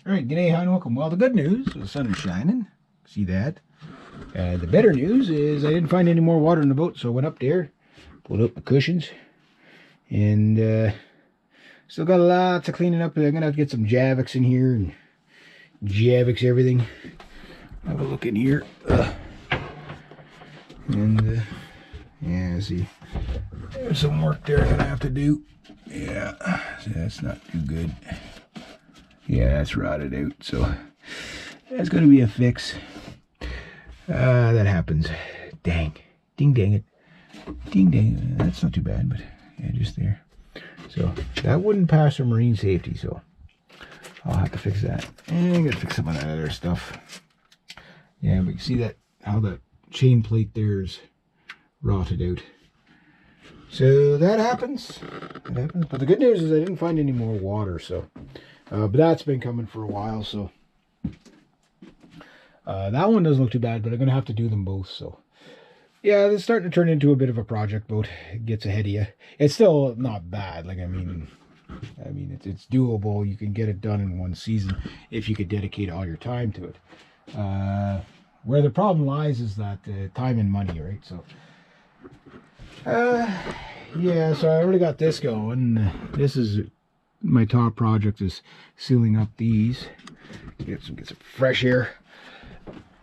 Alright, g'day, hi, and welcome. Well, the good news, the sun is shining. See that? The better news is I didn't find any more water in the boat, so I went up there, pulled up my cushions, and still got lots of cleaning up. I'm going to have to get some Javix in here and Javix everything. Have a look in here. Yeah, see, there's some work there I'm going to have to do. Yeah, see, that's not too good. Yeah, that's rotted out, so that's going to be a fix. That happens. Dang. Ding dang it. Ding dang. That's not too bad, but yeah, just there. So that wouldn't pass for marine safety, so I'll have to fix that. And I'm going to fix some of that other stuff. Yeah, but you see that, how the chain plate there is rotted out. So that happens. That happens. But the good news is I didn't find any more water, so... but that's been coming for a while, so that one doesn't look too bad, but I'm going to have to do them both, so yeah, it's starting to turn into a bit of a project boat. It gets ahead of you. It's still not bad, like, I mean it's doable. You can get it done in one season if you could dedicate all your time to it. Where the problem lies is that time and money, right? So yeah, so I already got this going. This is my top project, is sealing up these. Get some fresh air.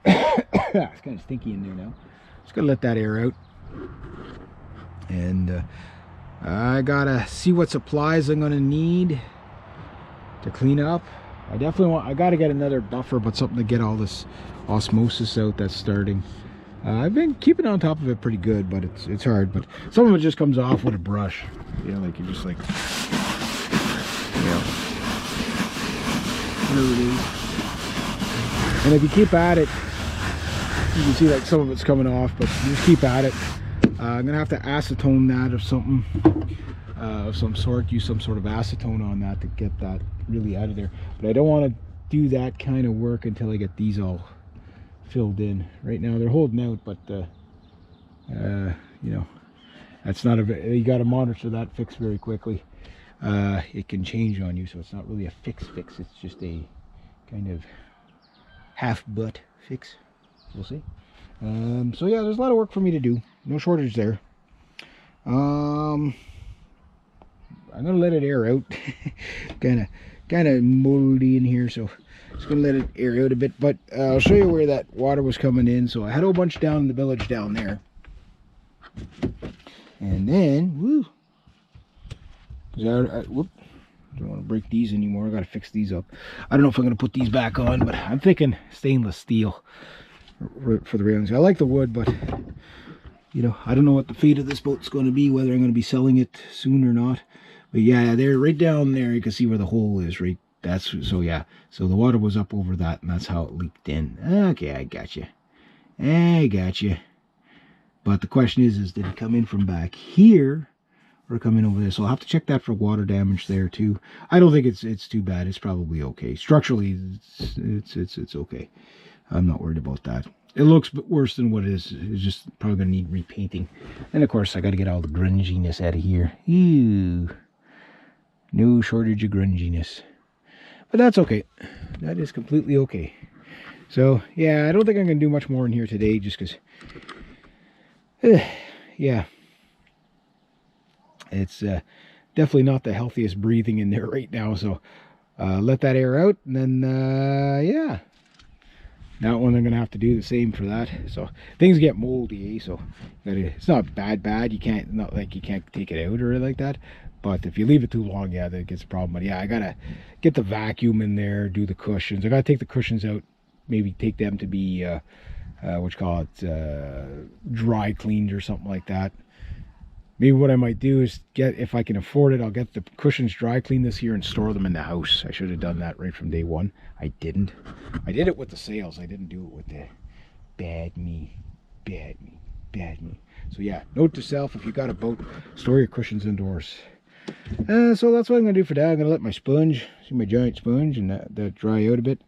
It's kind of stinky in there now. Just gotta let that air out. And I gotta see what supplies I'm gonna need to clean up. I gotta get another buffer, but something to get all this osmosis out that's starting. I've been keeping on top of it pretty good, but it's hard. But some of it just comes off with a brush. You know, like you just like, whatever it is. And if you keep at it, you can see like some of it's coming off, but you just keep at it. I'm gonna have to acetone that of something, of some sort. Use some sort of acetone on that to get that really out of there. But I don't want to do that kind of work until I get these all filled in. Right now they're holding out, but you know, that's not you got to monitor that fix very quickly. It can change on you, so it's not really a fix, it's just a kind of half butt fix. We'll see. So yeah, there's a lot of work for me to do. No shortage there. I'm gonna let it air out. kind of moldy in here, so just gonna let it air out a bit. But I'll show you where that water was coming in. So I had a whole bunch down in the village down there, and then whoo. Whoop, don't want to break these anymore. I got to fix these up. I don't know if I'm going to put these back on, but I'm thinking stainless steel for the railings. I like the wood, but you know, I don't know what the fate of this boat's going to be, whether I'm going to be selling it soon or not. But yeah, there, right down there, you can see where the hole is, right? That's, so yeah, so the water was up over that, and that's how it leaked in. Okay, I got you. But the question is did it come in from back here or come in over there? So I'll have to check that for water damage there too. I don't think it's too bad. It's probably okay. Structurally, it's okay. I'm not worried about that. It looks worse than what it is. It's just probably gonna need repainting. And of course, I got to get all the grunginess out of here. Ew. No shortage of grunginess. But that's okay. That is completely okay. So yeah, I don't think I'm gonna do much more in here today, just because yeah, it's definitely not the healthiest breathing in there right now. So let that air out, and then yeah, that one I'm gonna have to do the same for that. So things get moldy, so it's not bad. You can't take it out or like that, but if you leave it too long, yeah, that gets a problem. But yeah, I gotta get the vacuum in there, do the cushions. I gotta take the cushions out, maybe take them to be what you call it, dry cleaned or something like that. Maybe what I might do is if I can afford it, I'll get the cushions dry cleaned this year and store them in the house. I should have done that right from day one. I didn't. I did it with the sails. I didn't do it with the bad me. So yeah, note to self, if you got a boat, store your cushions indoors. So that's what I'm going to do for that. I'm going to let my sponge, see my giant sponge, and that dry out a bit.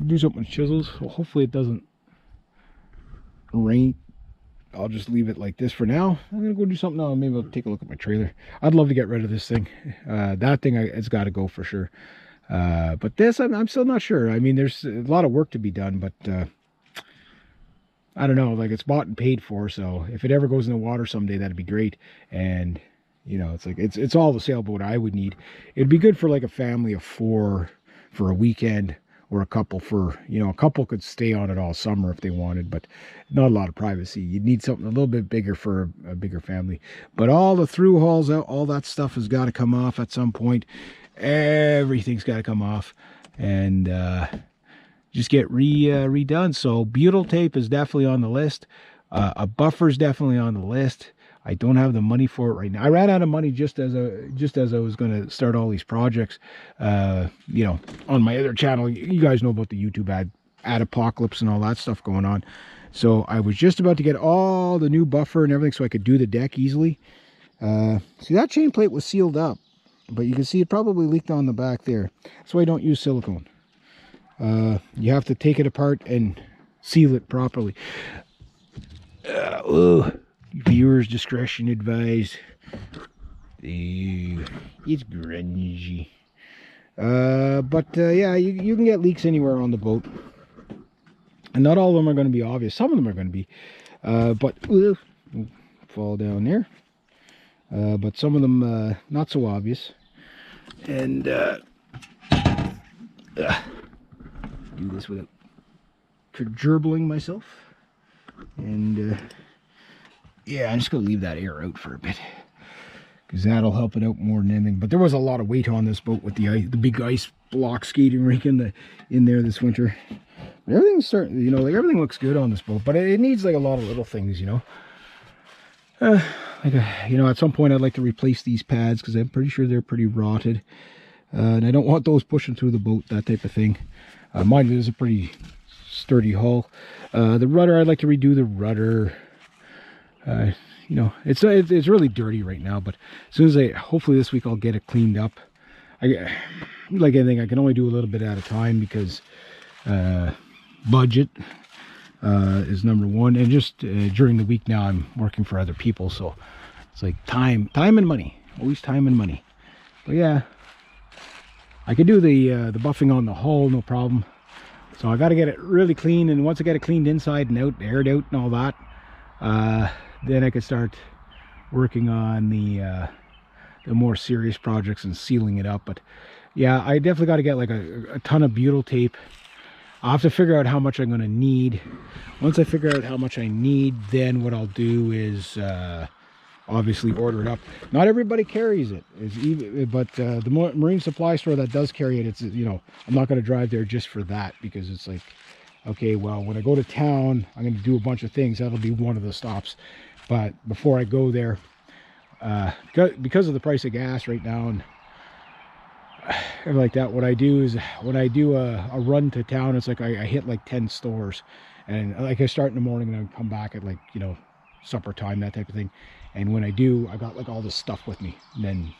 Do something with chisels. So hopefully it doesn't rain. I'll just leave it like this for now. I'm gonna go do something now. Maybe I'll take a look at my trailer. I'd love to get rid of this thing. That thing, it's got to go for sure. But this, I'm still not sure. I mean, there's a lot of work to be done, but I don't know. Like, it's bought and paid for, so if it ever goes in the water someday, that'd be great. And you know, it's like it's all the sailboat I would need. It'd be good for like a family of 4 for a weekend, or a couple for, you know, a couple could stay on it all summer if they wanted, but not a lot of privacy. You'd need something a little bit bigger for a bigger family. But all the through hulls out, all that stuff has got to come off at some point. Everything's got to come off and just get redone. So butyl tape is definitely on the list. A buffer is definitely on the list. I don't have the money for it right now. I ran out of money just as I was going to start all these projects. You know, on my other channel, you guys know about the YouTube ad apocalypse and all that stuff going on. So I was just about to get all the new buffer and everything so I could do the deck easily. See, that chain plate was sealed up, but you can see it probably leaked on the back there. That's why I don't use silicone. You have to take it apart and seal it properly. Viewers discretion advised. It's grungy. Yeah, you can get leaks anywhere on the boat. And not all of them are going to be obvious. Some of them are going to be. Fall down there. But some of them not so obvious. And do this without gerbling myself. And yeah, I'm just going to leave that air out for a bit, because that'll help it out more than anything. But there was a lot of weight on this boat with the big ice block skating rink in there this winter. But everything's starting, you know, like everything looks good on this boat, but it needs like a lot of little things, you know. You know, at some point I'd like to replace these pads because I'm pretty sure they're pretty rotted, and I don't want those pushing through the boat, that type of thing. Mind you, this is a pretty sturdy hull. The rudder, I'd like to redo the rudder. You know, it's really dirty right now, but as soon as hopefully this week I'll get it cleaned up. Like anything, I can only do a little bit at a time because budget is number one, and just during the week now I'm working for other people, so it's like time and money, always time and money. But yeah, I could do the buffing on the hull, no problem. So I got to get it really clean, and once I get it cleaned inside and out, aired out and all that, then I could start working on the more serious projects and sealing it up. But yeah, I definitely got to get like a ton of butyl tape. I'll have to figure out how much I'm going to need. Once I figure out how much I need, then what I'll do is obviously order it up. Not everybody carries it, but the marine supply store that does carry it, it's, you know, I'm not going to drive there just for that, because it's like, okay, well, when I go to town, I'm going to do a bunch of things. That'll be one of the stops. But before I go there, because of the price of gas right now and everything like that, what I do is when I do a run to town, it's like I hit like 10 stores, and like I start in the morning and I come back at like, you know, supper time, that type of thing. And when I do, I got like all this stuff with me, and then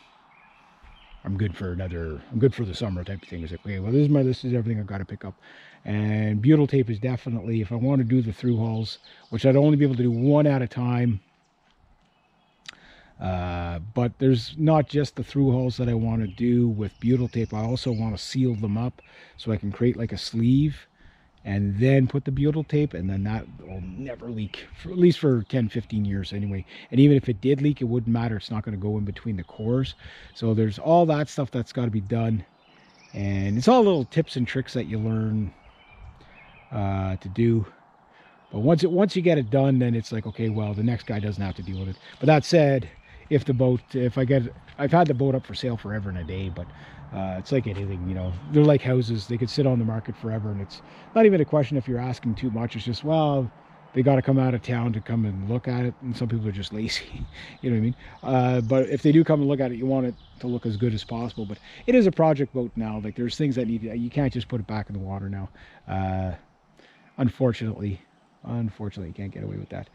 I'm good for the summer type of thing. It's like, okay, well, this is everything I've got to pick up. And butyl tape is definitely, if I want to do the through hulls, which I'd only be able to do one at a time. But there's not just the through hulls that I want to do with butyl tape. I also want to seal them up so I can create like a sleeve and then put the butyl tape, and then that will never leak, at least for 10-15 years anyway. And even if it did leak, it wouldn't matter. It's not going to go in between the cores. So there's all that stuff that's got to be done, and it's all little tips and tricks that you learn to do. But once you get it done, then it's like, okay, well, the next guy doesn't have to deal with it. But that said, I've had the boat up for sale forever and a day, but it's like anything, you know, they're like houses. They could sit on the market forever, and it's not even a question if you're asking too much. It's just, well, they got to come out of town to come and look at it, and some people are just lazy. You know what I mean? But if they do come and look at it, you want it to look as good as possible. But it is a project boat now. Like, there's things that you can't just put it back in the water now. Unfortunately, you can't get away with that.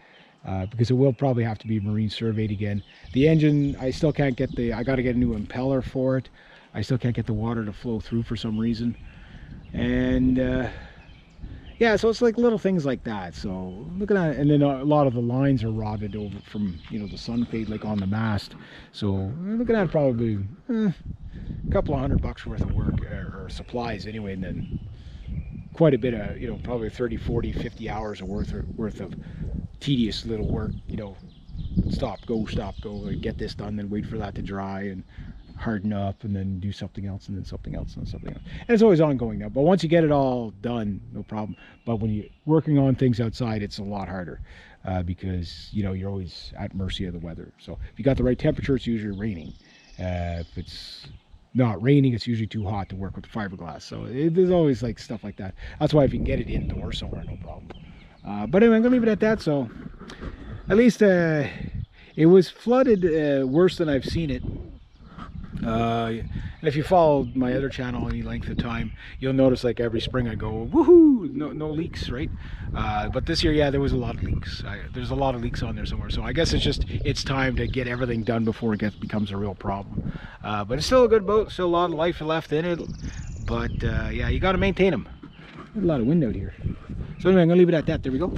Because it will probably have to be marine surveyed again. The engine, I still can't get I got to get a new impeller for it. I still can't get the water to flow through for some reason. And yeah, so it's like little things like that. So looking at it, and then a lot of the lines are rotted over from, you know, the sun fade, like on the mast. So we're looking at probably a couple of $100 worth of work, or supplies anyway, and then quite a bit of, you know, probably 30, 40, 50 hours of worth of tedious little work, you know, stop go, like get this done, then wait for that to dry and harden up, and then do something else, and then something else, and something else. And it's always ongoing now, but once you get it all done, no problem. But when you're working on things outside, it's a lot harder, because, you know, you're always at mercy of the weather. So if you got the right temperature, it's usually raining. If it's not raining, it's usually too hot to work with the fiberglass. So there's always like stuff like that. That's why if you can get it indoors somewhere, no problem. But anyway, I'm gonna leave it at that. So at least it was flooded worse than I've seen it. And if you followed my other channel any length of time, you'll notice like every spring I go, woohoo, no leaks, right? But this year, yeah, there was a lot of leaks. There's a lot of leaks on there somewhere. So I guess it's time to get everything done before it becomes a real problem. But it's still a good boat, still a lot of life left in it. But yeah, you got to maintain them. There's a lot of wind out here. So anyway, I'm gonna leave it at that. There we go.